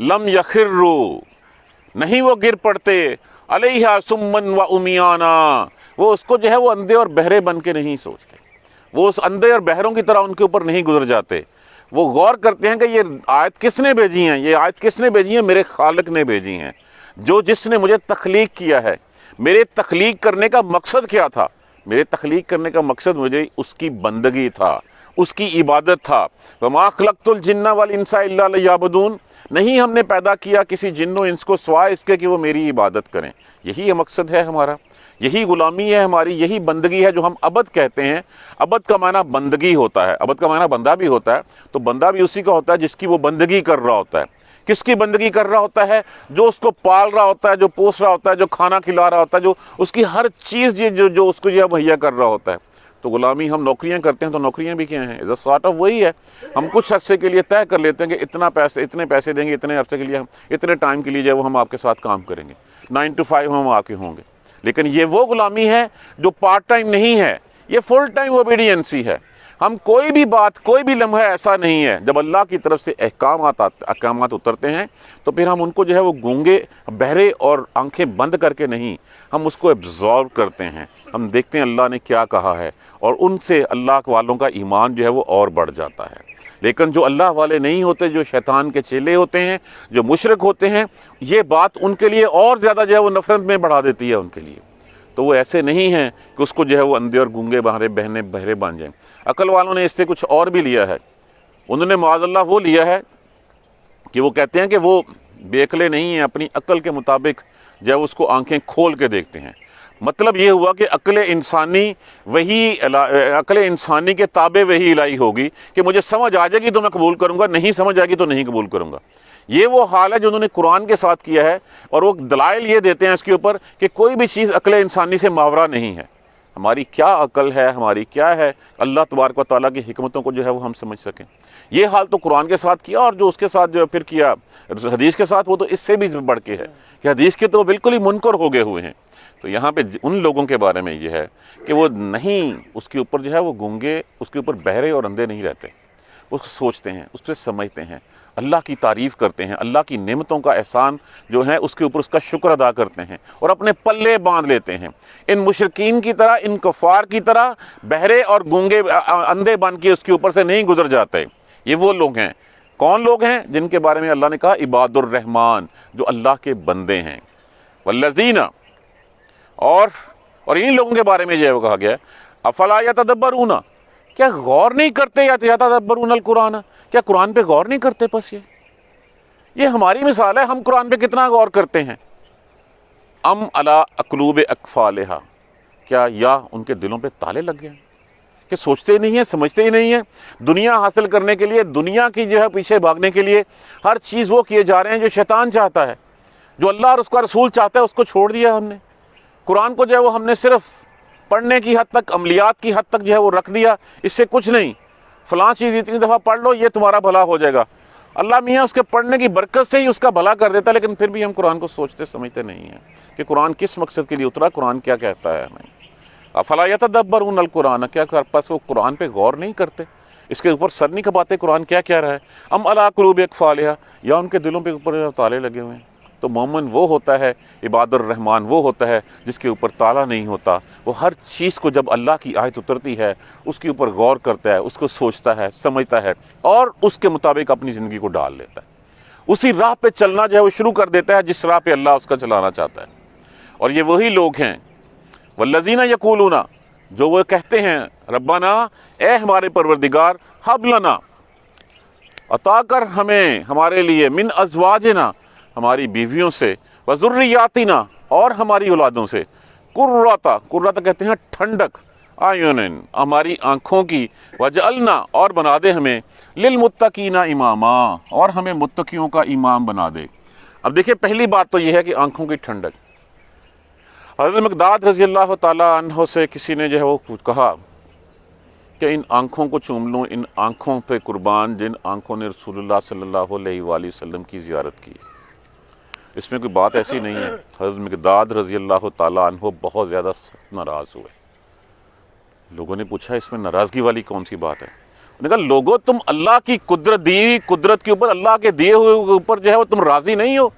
لم یخروا، نہیں وہ گر پڑتے، علیہا سمن و امیانا، وہ اس کو جو ہے وہ اندھے اور بہرے بن کے نہیں سوچتے، وہ اس اندھے اور بہروں کی طرح ان کے اوپر نہیں گزر جاتے، وہ غور کرتے ہیں کہ یہ آیت کس نے بھیجی ہیں، یہ آیت کس نے بھیجی ہیں، میرے خالق نے بھیجی ہیں، جس نے مجھے تخلیق کیا ہے۔ میرے تخلیق کرنے کا مقصد کیا تھا؟ میرے تخلیق کرنے کا مقصد مجھے اس کی بندگی تھا، اس کی عبادت تھا۔ وَمَا خَلَقْتُ الْجِنَّ وَالْإِنسَ إِلَّا لِيَعْبُدُونِ، نہیں ہم نے پیدا کیا کسی جن و انس کو سوائے اس کے کہ وہ میری عبادت کریں۔ یہی مقصد ہے ہمارا، یہی غلامی ہے ہماری، یہی بندگی ہے جو ہم عبد کہتے ہیں۔ عبد کا معنی بندگی ہوتا ہے، عبد کا معنی بندہ بھی ہوتا ہے، تو بندہ بھی اسی کا ہوتا ہے جس کی وہ بندگی کر رہا ہوتا ہے۔ کس کی بندگی کر رہا ہوتا ہے؟ جو اس کو پال رہا ہوتا ہے، جو پوس رہا ہوتا ہے، جو کھانا کھلا رہا ہوتا ہے، جو اس کی ہر چیز جو اس کو یہ مہیا کر رہا ہوتا ہے۔ تو غلامی ہم نوکریاں کرتے ہیں، تو نوکریاں بھی کیا ہیں؟ سارٹ آف وہی ہے۔ ہم کچھ عرصے کے لیے طے کر لیتے ہیں کہ اتنے پیسے دیں گے، اتنے عرصے کے لیے، ہم اتنے ٹائم کے لیے جو ہے وہ ہم آپ کے ساتھ کام کریں گے، 9 to 5 ہم آپ کے ہوں گے۔ لیکن یہ وہ غلامی ہے جو پارٹ ٹائم نہیں ہے، یہ فل ٹائم اوبیڈینسی ہے۔ ہم کوئی بھی بات، کوئی بھی لمحہ ایسا نہیں ہے جب اللہ کی طرف سے احکامات اترتے ہیں تو پھر ہم ان کو جو ہے وہ گونگے، بہرے اور آنکھیں بند کر کے نہیں، ہم اس کو ایبزارو کرتے ہیں، ہم دیکھتے ہیں اللہ نے کیا کہا ہے، اور ان سے اللہ والوں کا ایمان جو ہے وہ اور بڑھ جاتا ہے۔ لیکن جو اللہ والے نہیں ہوتے، جو شیطان کے چیلے ہوتے ہیں، جو مشرک ہوتے ہیں، یہ بات ان کے لیے اور زیادہ جو ہے وہ نفرت میں بڑھا دیتی ہے ان کے لیے۔ تو وہ ایسے نہیں ہیں کہ اس کو جو ہے وہ اندھے اور گونگے بہرے بن جائیں۔ عقل والوں نے اس سے کچھ اور بھی لیا ہے، انہوں نے معاذ اللہ وہ لیا ہے کہ وہ کہتے ہیں کہ وہ بے عقلے نہیں ہیں، اپنی عقل کے مطابق جو ہے اس کو آنکھیں کھول کے دیکھتے ہیں۔ مطلب یہ ہوا کہ عقل انسانی کے تابع وہی الہی ہوگی کہ مجھے سمجھ آ جائے گی تو میں قبول کروں گا، نہیں سمجھ آئے گی تو نہیں قبول کروں گا۔ یہ وہ حال ہے جو انہوں نے قرآن کے ساتھ کیا ہے، اور وہ دلائل یہ دیتے ہیں اس کے اوپر کہ کوئی بھی چیز عقل انسانی سے ماورا نہیں ہے۔ ہماری کیا عقل ہے، ہماری کیا ہے، اللہ تبارک و تعالیٰ کی حکمتوں کو جو ہے وہ ہم سمجھ سکیں۔ یہ حال تو قرآن کے ساتھ کیا، اور جو اس کے ساتھ جو پھر کیا حدیث کے ساتھ، وہ تو اس سے بھی بڑھ کے ہے کہ حدیث کے تو بالکل ہی منکر ہو گئے ہوئے ہیں۔ تو یہاں پہ ان لوگوں کے بارے میں یہ ہے کہ وہ نہیں، اس کے اوپر جو ہے وہ گونگے، اس کے اوپر بہرے اور اندھے نہیں رہتے، اس کو سوچتے ہیں، اس پہ سمجھتے ہیں، اللہ کی تعریف کرتے ہیں، اللہ کی نعمتوں کا احسان جو ہے اس کے اوپر اس کا شکر ادا کرتے ہیں، اور اپنے پلے باندھ لیتے ہیں۔ ان مشرکین کی طرح، ان کفار کی طرح بہرے اور گونگے اندھے بن کے اس کے اوپر سے نہیں گزر جاتے۔ یہ وہ لوگ ہیں، کون لوگ ہیں؟ جن کے بارے میں اللہ نے کہا عباد الرحمن، جو اللہ کے بندے ہیں۔ والذین، اور انہی لوگوں کے بارے میں یہ کہا گیا افلا یتدبرون، کیا غور نہیں کرتے، یا یتدبرون القرآن، کیا قرآن پہ غور نہیں کرتے؟ پس یہ ہماری مثال ہے، ہم قرآن پہ کتنا غور کرتے ہیں۔ ام علی اقلوب اقفالہا، کیا یا ان کے دلوں پہ تالے لگ گئے کہ سوچتے ہی نہیں ہیں، سمجھتے ہی نہیں ہیں؟ دنیا حاصل کرنے کے لیے، دنیا کی جو ہے پیچھے بھاگنے کے لیے ہر چیز وہ کیے جا رہے ہیں جو شیطان چاہتا ہے، جو اللہ اور اس کا رسول چاہتا ہے اس کو چھوڑ دیا ہم نے۔ قرآن کو جو ہے وہ ہم نے صرف پڑھنے کی حد تک، عملیات کی حد تک جو ہے وہ رکھ دیا، اس سے کچھ نہیں۔ فلاں چیز اتنی دفعہ پڑھ لو، یہ تمہارا بھلا ہو جائے گا۔ اللہ میاں اس کے پڑھنے کی برکت سے ہی اس کا بھلا کر دیتا ہے، لیکن پھر بھی ہم قرآن کو سوچتے سمجھتے نہیں ہیں کہ قرآن کس مقصد کے لیے اترا، قرآن کیا کہتا ہے ہمیں۔ افلا یتدبرون القرآن، کیا پس وہ قرآن پہ غور نہیں کرتے، اس کے اوپر سر نہیں کھپاتے قرآن کیا کہہ رہا ہے۔ ام علی قلوب اقفالہا، یا ان کے دلوں پہ اوپر تالے لگے ہوئے ہیں۔ تو مومن وہ ہوتا ہے، عباد الرحمن وہ ہوتا ہے جس کے اوپر تالا نہیں ہوتا، وہ ہر چیز کو جب اللہ کی آیت اترتی ہے اس کے اوپر غور کرتا ہے، اس کو سوچتا ہے، سمجھتا ہے، اور اس کے مطابق اپنی زندگی کو ڈال لیتا ہے، اسی راہ پہ چلنا جو ہے وہ شروع کر دیتا ہے جس راہ پہ اللہ اس کا چلانا چاہتا ہے۔ اور یہ وہی لوگ ہیں والذین یقولون، جو وہ کہتے ہیں ربنا، اے ہمارے پروردگار، ہب لنا، عطا کر ہمیں، ہمارے لیے، من ازواجنا، ہماری بیویوں سے، وذریاتنا، اور ہماری اولادوں سے، قرۃ کہتے ہیں ٹھنڈک، اعینن، ہماری آنکھوں کی، وجعلنا، اور بنا دے ہمیں، للمتقین اماما، اور ہمیں متقیوں کا امام بنا دے۔ اب دیکھیں پہلی بات تو یہ ہے کہ آنکھوں کی ٹھنڈک۔ حضرت مقداد رضی اللہ تعالیٰ عنہ سے کسی نے جو ہے وہ کہا کہ ان آنکھوں کو چوم لوں، ان آنکھوں پہ قربان جن آنکھوں نے رسول اللہ صلی اللہ علیہ وآلہ وسلم کی زیارت کی۔ اس میں کوئی بات ایسی نہیں ہے۔ حضرت مقداد رضی اللہ تعالیٰ عنہ بہت زیادہ ناراض ہوئے۔ لوگوں نے پوچھا اس میں ناراضگی والی کون سی بات ہے؟ نے کہا لوگوں تم اللہ کی قدرت دی ہوئی قدرت کے اوپر، اللہ کے دیے ہوئے اوپر جو ہے وہ تم راضی نہیں ہو؟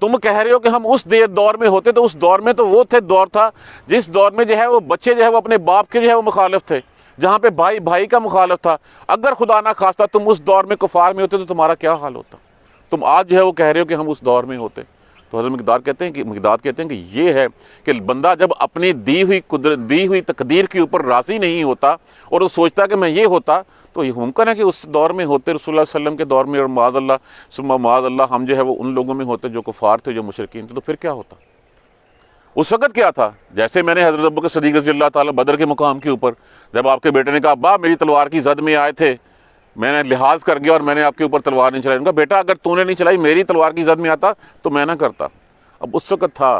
تم کہہ رہے ہو کہ ہم اس دور میں ہوتے، تو اس دور میں تو وہ دور تھا جس دور میں جو ہے وہ بچے جو ہے وہ اپنے باپ کے جو ہے وہ مخالف تھے، جہاں پہ بھائی بھائی کا مخالف تھا۔ اگر خدا نہ خواستہ تم اس دور میں کفار میں ہوتے تو تمہارا کیا حال ہوتا؟ تم آج جو ہے وہ کہہ رہے ہو کہ ہم اس دور میں ہوتے۔ تو حضرت مقداد کہتے ہیں کہ یہ ہے کہ بندہ جب اپنی دی ہوئی تقدیر کے اوپر راضی نہیں ہوتا اور وہ سوچتا کہ میں یہ ہوتا، تو یہ ممکن ہے کہ اس دور میں ہوتے رسول اللہ صلی اللہ علیہ وسلم کے دور میں، اور معاذ اللہ ثم معاذ اللہ ہم جو ہے وہ ان لوگوں میں ہوتے جو کفار تھے، جو مشرکین تھے، تو پھر کیا ہوتا؟ اس وقت کیا تھا؟ جیسے میں نے حضرت ابوبکر صدیق رضی اللہ تعالیٰ بدر کے مقام کے اوپر جب آپ کے بیٹے نے کہا ابا میری تلوار کی زد میں آئے تھے، میں نے لحاظ کر گیا اور میں نے آپ کے اوپر تلوار نہیں چلائی۔ ان کا بیٹا اگر تو نے نہیں چلائی، میری تلوار کی زد میں آتا تو میں نہ کرتا۔ اب اس وقت تھا،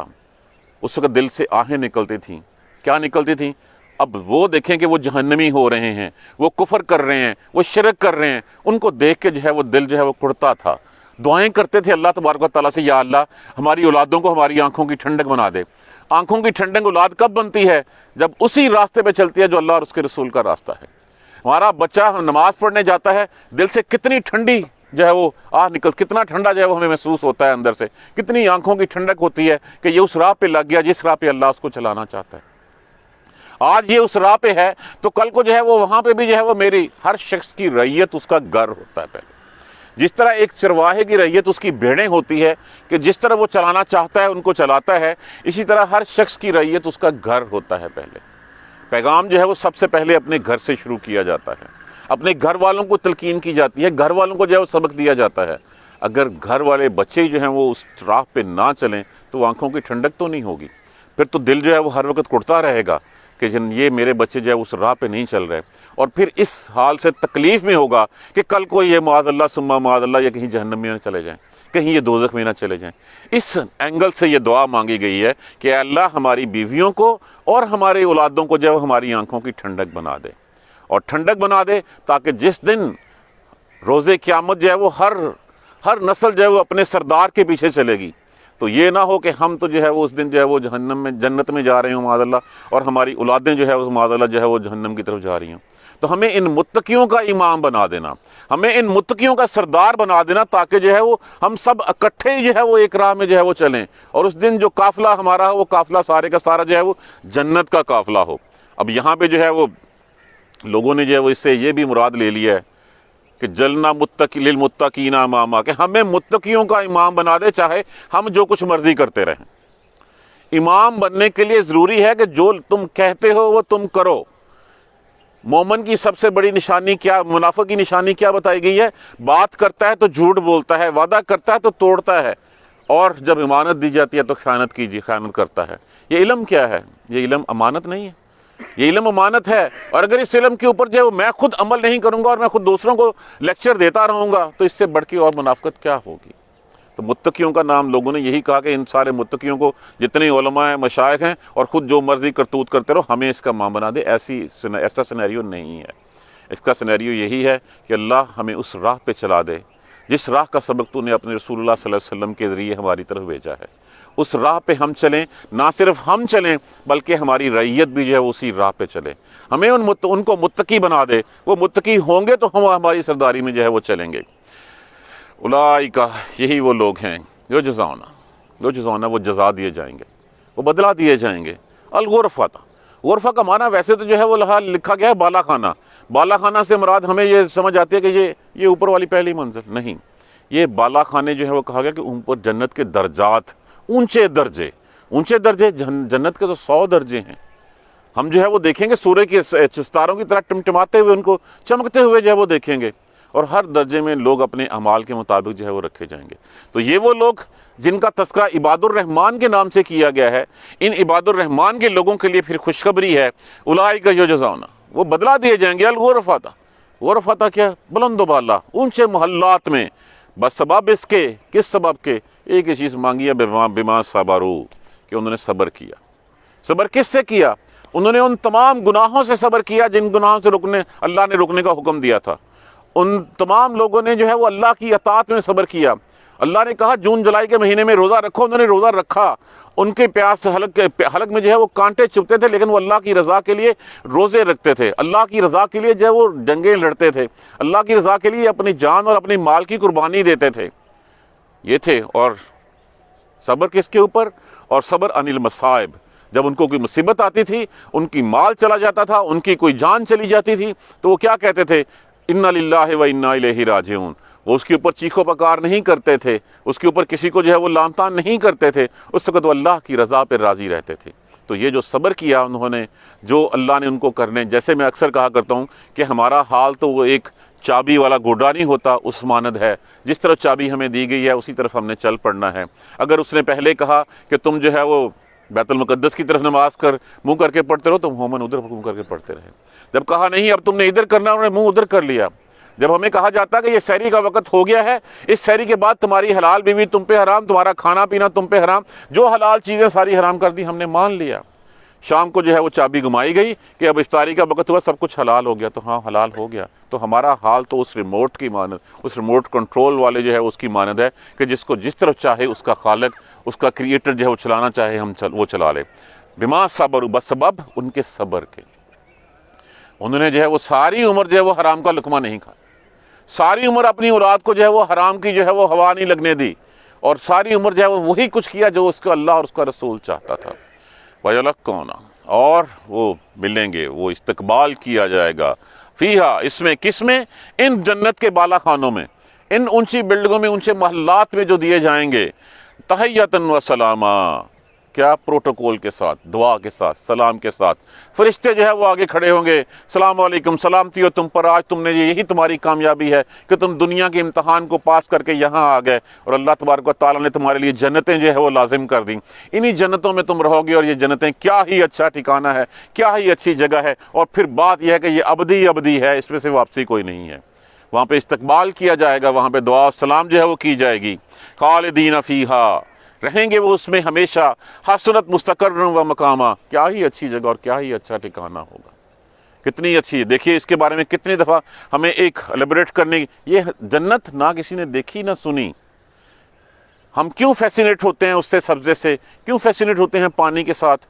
اس وقت دل سے آہیں نکلتی تھیں۔ کیا نکلتی تھیں؟ اب وہ دیکھیں کہ وہ جہنمی ہو رہے ہیں، وہ کفر کر رہے ہیں، وہ شرک کر رہے ہیں، ان کو دیکھ کے جو ہے وہ دل جو ہے وہ کڑتا تھا۔ دعائیں کرتے تھے اللہ تبارک و تعالیٰ سے، یا اللہ ہماری اولادوں کو ہماری آنکھوں کی ٹھنڈک بنا دے۔ آنکھوں کی ٹھنڈک اولاد کب بنتی ہے؟ جب اسی راستے پہ چلتی ہے جو اللہ اور اس کے رسول کا راستہ ہے۔ ہمارا بچہ نماز پڑھنے جاتا ہے، دل سے کتنی ٹھنڈی جو ہے وہ کتنا ٹھنڈا جو ہے وہ ہمیں محسوس ہوتا ہے اندر سے، کتنی آنکھوں کی ٹھنڈک ہوتی ہے کہ یہ اس راہ پہ لگ گیا جس راہ پہ اللہ اس کو چلانا چاہتا ہے۔ آج یہ اس راہ پہ ہے تو کل کو جو ہے وہ وہاں پہ بھی جو ہے وہ میری ہر شخص کی رعیت اس کا گھر ہوتا ہے۔ پہلے جس طرح ایک چرواہے کی رعیت اس کی بھیڑیں ہوتی ہے کہ جس طرح وہ چلانا چاہتا ہے ان کو چلاتا ہے، اسی طرح ہر شخص کی رعیت اس کا گھر ہوتا ہے۔ پہلے پیغام جو ہے وہ سب سے پہلے اپنے گھر سے شروع کیا جاتا ہے، اپنے گھر والوں کو تلقین کی جاتی ہے، گھر والوں کو جو ہے وہ سبق دیا جاتا ہے۔ اگر گھر والے بچے جو ہیں وہ اس راہ پہ نہ چلیں تو آنکھوں کی ٹھنڈک تو نہیں ہوگی، پھر تو دل جو ہے وہ ہر وقت کڑتا رہے گا کہ یہ میرے بچے جو ہے اس راہ پہ نہیں چل رہے، اور پھر اس حال سے تکلیف میں ہوگا کہ کل کو یہ معاذ اللہ ثم معاذ اللہ یا کہیں جہنم میں نہ چلے جائیں، کہیں یہ دوزخ میں نہ چلے جائیں۔ اس اینگل سے یہ دعا مانگی گئی ہے کہ اے اللہ ہماری بیویوں کو اور ہمارے اولادوں کو جو ہے ہماری آنکھوں کی ٹھنڈک بنا دے، اور ٹھنڈک بنا دے تاکہ جس دن روز قیامت جو ہے وہ ہر نسل جو ہے وہ اپنے سردار کے پیچھے چلے گی، تو یہ نہ ہو کہ ہم تو جو ہے وہ اس دن جو ہے وہ جہنم میں جنت میں جا رہے ہوں معاذ اللہ، اور ہماری اولادیں جو ہے وہ معاذ اللہ جو ہے وہ جہنم کی طرف جا رہی ہوں۔ تو ہمیں ان متقیوں کا امام بنا دینا، ہمیں ان متقیوں کا سردار بنا دینا، تاکہ جو ہے وہ ہم سب اکٹھے جو ہے وہ ایک راہ میں جو ہے وہ چلیں، اور اس دن جو قافلہ ہمارا ہو وہ قافلہ سارے کا سارا جو ہے وہ جنت کا قافلہ ہو۔ اب یہاں پہ جو ہے وہ لوگوں نے جو ہے وہ اس سے یہ بھی مراد لے لیا ہے کہ جلنا للمتقین اماما، کہ ہمیں متقیوں کا امام بنا دے، چاہے ہم جو کچھ مرضی کرتے رہیں۔ امام بننے کے لیے ضروری ہے کہ جو تم کہتے ہو وہ تم کرو۔ مومن کی سب سے بڑی نشانی کیا، منافق کی نشانی کیا بتائی گئی ہے؟ بات کرتا ہے تو جھوٹ بولتا ہے، وعدہ کرتا ہے تو توڑتا ہے، اور جب امانت دی جاتی ہے تو خیانت کرتا ہے۔ یہ علم کیا ہے؟ یہ علم امانت نہیں ہے، یہ علم امانت ہے، اور اگر اس علم کے اوپر جو ہے میں خود عمل نہیں کروں گا اور میں خود دوسروں کو لیکچر دیتا رہوں گا تو اس سے بڑھ کے اور منافقت کیا ہوگی؟ تو متقیوں کا نام لوگوں نے یہی کہا کہ ان سارے متقیوں کو جتنے علماء ہیں، مشائخ ہیں، اور خود جو مرضی کرتوت کرتے رہو، ہمیں اس کا امام بنا دے۔ ایسا سینیریو نہیں ہے، اس کا سینیریو یہی ہے کہ اللہ ہمیں اس راہ پہ چلا دے جس راہ کا سبق تو نے اپنے رسول اللہ صلی اللہ علیہ وسلم کے ذریعے ہماری طرف بھیجا ہے۔ اس راہ پہ ہم چلیں، نہ صرف ہم چلیں بلکہ ہماری رعیت بھی جو ہے اسی راہ پہ چلے، ہمیں ان کو متقی بنا دے۔ وہ متقی ہوں گے تو ہم ہماری سرداری میں جو ہے وہ چلیں گے۔ اولئک، یہی وہ لوگ ہیں جو جزاؤنا، وہ جزا دیے جائیں گے، وہ بدلہ دیے جائیں گے۔ الغرفۃ، غرفہ کا معنی ویسے تو جو ہے وہ لکھا گیا ہے بالا خانہ۔ بالا خانہ سے مراد ہمیں یہ سمجھ آتی ہے کہ یہ اوپر والی پہلی منزل نہیں، یہ بالا خانے جو ہے وہ کہا گیا کہ اوپر جنت کے درجات، اونچے درجے جنت کے تو 100 درجے ہیں۔ ہم جو ہے وہ دیکھیں گے سورج کے ستاروں کی طرح ٹمٹماتے ہوئے، ان کو چمکتے ہوئے جو ہے وہ دیکھیں گے، اور ہر درجے میں لوگ اپنے اعمال کے مطابق جو ہے وہ رکھے جائیں گے۔ تو یہ وہ لوگ جن کا تذکرہ عباد الرحمن کے نام سے کیا گیا ہے، ان عباد الرحمن کے لوگوں کے لیے پھر خوشخبری ہے، اولئک یجزون، وہ بدلہ دیے جائیں گے۔ الغرفۃ، غرفۃ کیا؟ بلند و بالا، اونچے محلات میں، بس سبب اس کے، کس سبب کے؟ ایک ہی چیز مانگی ہے، بما صبروا، کہ انہوں نے صبر کیا۔ صبر کس سے کیا؟ انہوں نے ان تمام گناہوں سے صبر کیا جن گناہوں سے اللہ نے رکنے کا حکم دیا تھا۔ ان تمام لوگوں نے جو ہے وہ اللہ کی اطاعت میں صبر کیا۔ اللہ نے کہا جون جولائی کے مہینے میں روزہ رکھو، انہوں نے روزہ رکھا، ان کے پیاس سے حلق میں جو ہے وہ کانٹے چبھتے تھے، لیکن وہ اللہ کی رضا کے لیے روزے رکھتے تھے، اللہ کی رضا کے لیے جو ہے وہ جنگیں لڑتے تھے، اللہ کی رضا کے لیے اپنی جان اور اپنی مال کی قربانی دیتے تھے، یہ تھے۔ اور صبر کس کے اوپر؟ اور صبر عن المصائب، جب ان کو کوئی مصیبت آتی تھی، ان کی مال چلا جاتا تھا، ان کی کوئی جان چلی جاتی تھی، تو وہ کیا کہتے تھے؟ انا للہ و انا الیہ راجعون۔ وہ اس کے اوپر چیخو پکار نہیں کرتے تھے، اس کے اوپر کسی کو جو ہے وہ لام تان نہیں کرتے تھے، اس وقت وہ اللہ کی رضا پہ راضی رہتے تھے۔ تو یہ جو صبر کیا انہوں نے، جو اللہ نے ان کو کرنے، جیسے میں اکثر کہا کرتا ہوں کہ ہمارا حال تو وہ ایک چابی والا گوڈا نہیں ہوتا، اس مانند ہے، جس طرح چابی ہمیں دی گئی ہے اسی طرف ہم نے چل پڑنا ہے۔ اگر اس نے پہلے کہا کہ تم جو ہے وہ بیت المقدس کی طرف نماز منہ کر کے پڑھتے رہو، تم عموماً ادھر منہ کر کے پڑھتے رہے۔ جب کہا نہیں اب تم نے ادھر کرنا، انہوں نے منہ ادھر کر لیا۔ جب ہمیں کہا جاتا کہ یہ سحری کا وقت ہو گیا ہے، اس سحری کے بعد تمہاری حلال بیوی تم پہ حرام، تمہارا کھانا پینا تم پہ حرام، جو حلال چیزیں ساری حرام کر دی، ہم نے مان لیا۔ شام کو جو ہے وہ چابی گھمائی گئی کہ اب افطاری کا وقت ہوا، سب کچھ حلال ہو گیا، تو ہاں حلال ہو گیا۔ تو ہمارا حال تو اس ریموٹ کی مانند، اس ریموٹ کنٹرول والے جو ہے اس کی مانند ہے کہ جس کو جس طرف چاہے اس کا خالق، اس کا کریٹر جو ہے وہ چلانا چاہے وہ چلا لے۔ بما صبروا، بسبب ان کے صبر کے، انہوں نے جو ہے وہ ساری عمر جو ہے وہ حرام کا لقمہ نہیں کھایا، ساری عمر اپنی اولاد کو جو ہے وہ حرام کی جو ہے وہ ہوا نہیں لگنے دی، اور ساری عمر جو ہے وہ وہی کچھ کیا جو اس کو اللہ اور اس کا رسول چاہتا تھا۔ وَيَلَقَّوْنَ، اور وہ ملیں گے، وہ استقبال کیا جائے گا، فیہا، اس میں، کس میں؟ ان جنت کے بالا خانوں میں، ان اونچی بلڈنگوں میں، اونچے محلات میں جو دیے جائیں گے، تحیۃً و سلاما، کیا؟ پروٹوکول کے ساتھ، دعا کے ساتھ، سلام کے ساتھ۔ فرشتے جو ہے وہ آگے کھڑے ہوں گے، السلام علیکم، سلامتی ہو تم پر، آج تم نے یہی تمہاری کامیابی ہے کہ تم دنیا کے امتحان کو پاس کر کے یہاں آ گئے، اور اللہ تبارک و تعالیٰ نے تمہارے لیے جنتیں جو ہے وہ لازم کر دیں، انہی جنتوں میں تم رہو گے، اور یہ جنتیں کیا ہی اچھا ٹھکانہ ہے، کیا ہی اچھی جگہ ہے، اور پھر بات یہ ہے کہ یہ ابدی ابدی ہے، اس میں سے واپسی کوئی نہیں ہے۔ وہاں پہ استقبال کیا جائے گا، وہاں پہ دعا و سلام جو ہے وہ کی جائے گی۔ خالدین فیہا، رہیں گے وہ اس میں ہمیشہ، حسنت مستقرا و مقاما، کیا ہی اچھی جگہ اور کیا ہی اچھا ٹھکانہ ہوگا، کتنی اچھی ہے۔ دیکھیے اس کے بارے میں کتنی دفعہ ہمیں ایک الیبریٹ کرنے، یہ جنت نہ کسی نے دیکھی نہ سنی، ہم کیوں فیسینیٹ ہوتے ہیں اس سے، سبزے سے کیوں فیسینیٹ ہوتے ہیں، پانی کے ساتھ؟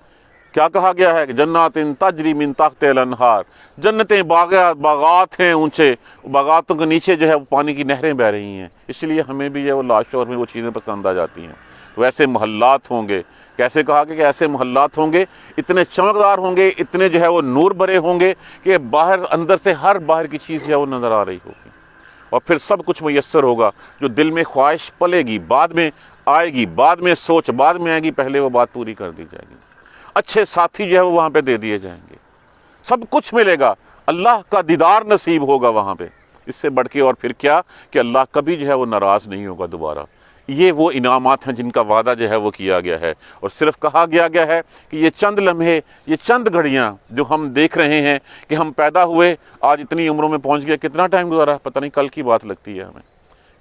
کیا کہا گیا ہے؟ جنات تجری من تحت الانہار، جنتیں باغات ہیں اونچے، باغاتوں کے نیچے جو ہے وہ پانی کی نہریں بہ رہی ہیں، اس لیے ہمیں بھی جو ہے وہ لاشعور میں وہ چیزیں پسند آ جاتی ہیں۔ ویسے محلات ہوں گے، کیسے کہا کہ ایسے محلات ہوں گے، اتنے چمکدار ہوں گے، اتنے جو ہے وہ نور بھرے ہوں گے کہ باہر اندر سے ہر باہر کی چیز جو ہے وہ نظر آ رہی ہوگی، اور پھر سب کچھ میسر ہوگا، جو دل میں خواہش پلے گی بعد میں آئے گی، بعد میں سوچ بعد میں آئے گی، پہلے وہ بات پوری کر دی جائے گی، اچھے ساتھی جو ہے وہ وہاں پہ دے دیے جائیں گے، سب کچھ ملے گا، اللہ کا دیدار نصیب ہوگا وہاں پہ، اس سے بڑھ کے اور پھر کیا کہ اللہ کبھی جو ہے وہ ناراض نہیں ہوگا دوبارہ۔ یہ وہ انعامات ہیں جن کا وعدہ جو ہے وہ کیا گیا ہے، اور صرف کہا گیا ہے کہ یہ چند لمحے، یہ چند گھڑیاں جو ہم دیکھ رہے ہیں کہ ہم پیدا ہوئے، آج اتنی عمروں میں پہنچ گئے، کتنا ٹائم گزارا پتہ نہیں، کل کی بات لگتی ہے ہمیں،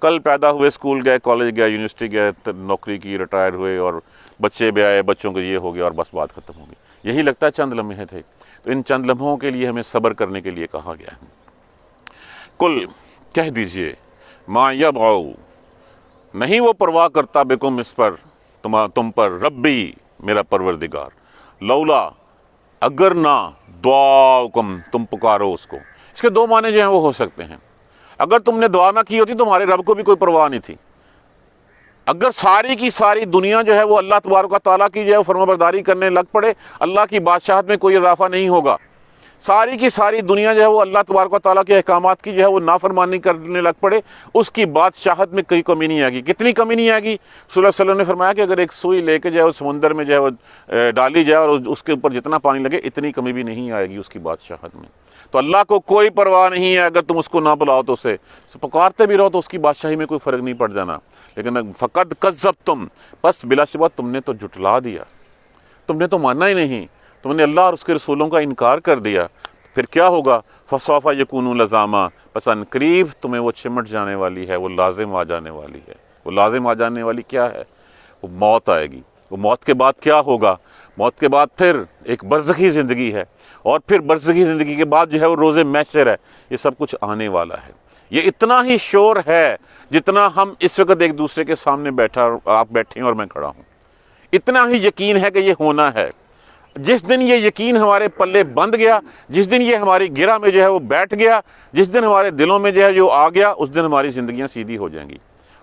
کل پیدا ہوئے، اسکول گئے، کالج گئے، یونیورسٹی گئے، نوکری کی، ریٹائر ہوئے، اور بچے بھی آئے، بچوں کو یہ ہو گیا، اور بس بات ختم ہو گئی، یہی لگتا ہے چند لمحے تھے۔ تو ان چند لمحوں کے لیے ہمیں صبر کرنے کے لیے کہا گیا ہے۔ کل، کہہ دیجئے، ما یبغو، نہیں وہ پرواہ کرتا بکم، اس پر، تم پر، ربی، میرا پروردگار، لولا، اگر نہ، دعاؤکم، تم پکارو اس کو۔ اس کے دو معنی جو ہیں وہ ہو سکتے ہیں، اگر تم نے دعا نہ کی ہوتی تو ہمارے رب کو بھی کوئی پرواہ نہیں تھی، اگر ساری کی ساری دنیا جو ہے وہ اللہ تبارک و تعالیٰ کی جو ہے وہ فرما برداری کرنے لگ پڑے، اللہ کی بادشاہت میں کوئی اضافہ نہیں ہوگا، ساری کی ساری دنیا جو ہے وہ اللہ تبارک و تعالیٰ کے احکامات کی جو ہے وہ نافرمانی کرنے لگ پڑے، اس کی بادشاہت میں کوئی کمی نہیں آئے گی۔ کتنی کمی نہیں آئے گی؟ صلی اللہ علیہ وسلم نے فرمایا کہ اگر ایک سوئی لے کے جو ہے وہ سمندر میں جو ہے وہ ڈالی جائے اور اس کے اوپر جتنا پانی لگے، اتنی کمی بھی نہیں آئے گی اس کی بادشاہت میں۔ تو اللہ کو کوئی پرواہ نہیں ہے، اگر تم اس کو نہ بلاؤ تو اسے پکارتے بھی رہو تو اس کی بادشاہی میں کوئی فرق نہیں پڑ جانا، لیکن فقط کذبتم، بس بلا شبہ تم نے تو جھٹلا دیا، تم نے تو مانا ہی نہیں، تم نے اللہ اور اس کے رسولوں کا انکار کر دیا، پھر کیا ہوگا؟ فسوف یکون لزاما، پس ان قریب تمہیں وہ چمٹ جانے والی ہے، وہ لازم آ جانے والی ہے۔ وہ لازم آ جانے والی کیا ہے؟ وہ موت آئے گی۔ وہ موت کے بعد کیا ہوگا؟ موت کے بعد پھر ایک برزخی زندگی ہے، اور پھر برزخی زندگی کے بعد جو ہے وہ روز محشر ہے، یہ سب کچھ آنے والا ہے۔ یہ اتنا ہی شور ہے جتنا ہم اس وقت ایک دوسرے کے سامنے آپ بیٹھے ہیں اور میں کھڑا ہوں، اتنا ہی یقین ہے کہ یہ ہونا ہے۔ جس دن یہ یقین ہمارے پلے بند گیا، جس دن یہ ہماری گرہ میں جو ہے وہ بیٹھ گیا، جس دن ہمارے دلوں میں جو ہے جو آ گیا، اس دن ہماری زندگیاں سیدھی ہو جائیں گی۔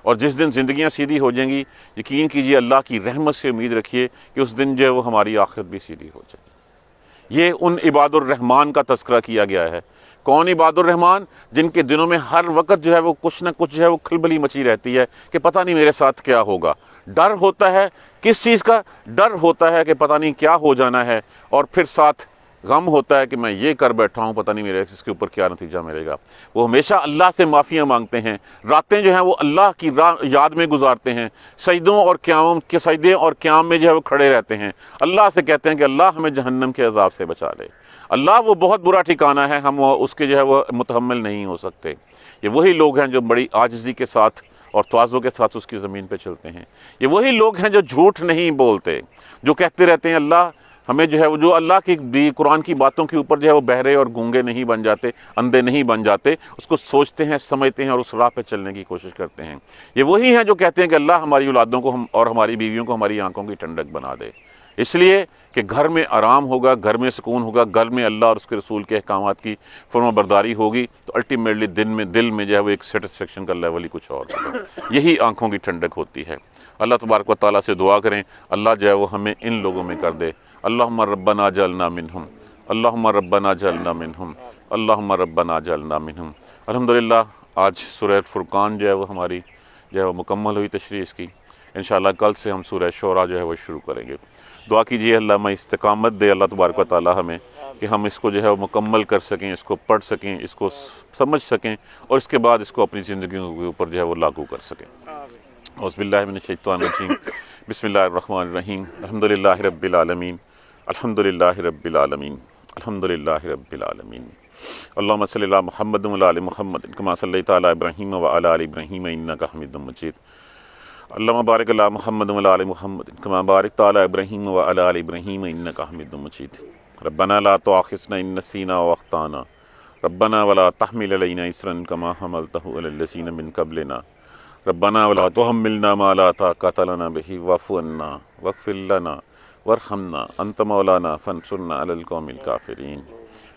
اور جس دن زندگیاں سیدھی ہو جائیں گی، یقین کیجئے اللہ کی رحمت سے امید رکھیے کہ اس دن جو ہے وہ ہماری آخرت بھی سیدھی ہو جائے گی۔ یہ ان عباد الرحمن کا تذکرہ کیا گیا ہے۔ کون عباد الرحمن؟ جن کے دنوں میں ہر وقت جو ہے وہ کچھ نہ کچھ جو ہے وہ کھلبلی مچی رہتی ہے کہ پتہ نہیں میرے ساتھ کیا ہوگا۔ ڈر ہوتا ہے، کس چیز کا ڈر ہوتا ہے کہ پتہ نہیں کیا ہو جانا ہے، اور پھر ساتھ غم ہوتا ہے کہ میں یہ کر بیٹھا ہوں، پتہ نہیں میرے اس کے اوپر کیا نتیجہ ملے گا۔ وہ ہمیشہ اللہ سے معافیاں مانگتے ہیں، راتیں جو ہیں وہ اللہ کی یاد میں گزارتے ہیں، سجدوں اور قیام کے سجدے اور قیام میں جو ہے وہ کھڑے رہتے ہیں، اللہ سے کہتے ہیں کہ اللہ ہمیں جہنم کے عذاب سے بچا لے۔ اللہ وہ بہت برا ٹھکانہ ہے، ہم اس کے جو ہے وہ متحمل نہیں ہو سکتے۔ یہ وہی لوگ ہیں جو بڑی عاجزی کے ساتھ اور تواضع کے ساتھ اس کی زمین پہ چلتے ہیں۔ یہ وہی لوگ ہیں جو جھوٹ نہیں بولتے، جو کہتے رہتے ہیں اللہ ہمیں جو ہے وہ، جو اللہ کی بھی قرآن کی باتوں کے اوپر جو ہے وہ بہرے اور گونگے نہیں بن جاتے، اندھے نہیں بن جاتے، اس کو سوچتے ہیں، سمجھتے ہیں اور اس راہ پہ چلنے کی کوشش کرتے ہیں۔ یہ وہی ہیں جو کہتے ہیں کہ اللہ ہماری اولادوں کو اور ہماری بیویوں کو ہماری آنکھوں کی ٹھنڈک بنا دے، اس لیے کہ گھر میں آرام ہوگا، گھر میں سکون ہوگا، گھر میں اللہ اور اس کے رسول کے احکامات کی فرما برداری ہوگی، تو الٹیمیٹلی دل میں جو ہے وہ ایک سیٹسفیکشن کا لیول ہی کچھ اور ہوگا۔ یہی آنکھوں کی ٹھنڈک ہوتی ہے۔ اللہ تبارک و تعالیٰ سے دعا کریں اللہ جو ہے وہ ہمیں ان لوگوں میں کر دے۔ اللہم ربنا جعلنا منہم، اللہم ربنا جعلنا منہم، اللہم ربنا جعلنا منہم۔ الحمدللہ آج سورہ فرقان جو ہے وہ ہماری جو ہے وہ مکمل ہوئی تشریح اس کی۔ انشاءاللہ کل سے ہم سورہ شعراء جو ہے وہ شروع کریں گے۔ دعا کیجیے اللہ ہمیں استقامت دے اللہ تبارک و تعالیٰ ہمیں، کہ ہم اس کو جو ہے وہ مکمل کر سکیں، اس کو پڑھ سکیں، اس کو سمجھ سکیں، اور اس کے بعد اس کو اپنی زندگیوں کے اوپر جو ہے وہ لاگو کر سکیں۔ اعوذ باللہ من الشیطان الرجیم، بسم اللہ الرحمن الرحیم، الحمدللہ رب العالمین، الحمدللہ رب العالمین، الحمدللہ رب العالمین۔ اللہم صلی علی محمد وعلی آل محمد کما صلیت علی ابراہیم وعلی آل ابراہیم انک حمید مجید۔ اللہم بارک علی محمد وعلی آل محمد کما بارکت علی ابراہیم وعلی آل ابراہیم انک حمید مجید۔ ربنا لا تؤاخذنا ان نسینا واخطانا ربنا ولا تحمل علینا اصرا کما حملتہ علی الذین من قبلنا ربنا ولا تحملنا ما لا طاقۃ لنا به واعف عنا واغفر لنا وارحمنا انت مولانا فانصرنا علی القوم الکافرین۔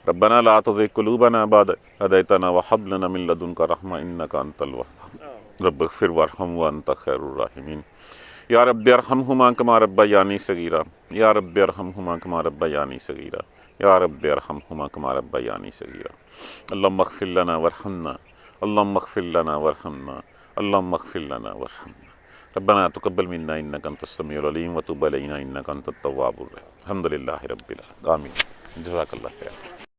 ربنا لا تزغ قلوبنا بعد إذ هديتنا وهب لنا من لدنك رحمة إنك أنت الوهاب رب اغفر وارحم وأنت خير الراحمين۔ یا رب ارحمہما کما ربیانی صغیرا، یا رب ارحمہما کما ربیانی صغیرا، یا رب ارحمہما کما ربیانی صغیرا۔ اللہم اغفر لنا وارحمنا، اللہم اغفر لنا وارحمنا، اللہم اغفر لنا وارحمنا۔ ربنا تقبل منا انک انت السمیع العلیم وتب علینا انک انت التواب الرحیم۔ الحمدللہ رب العالمین، آمین۔ جزاک اللہ خیر۔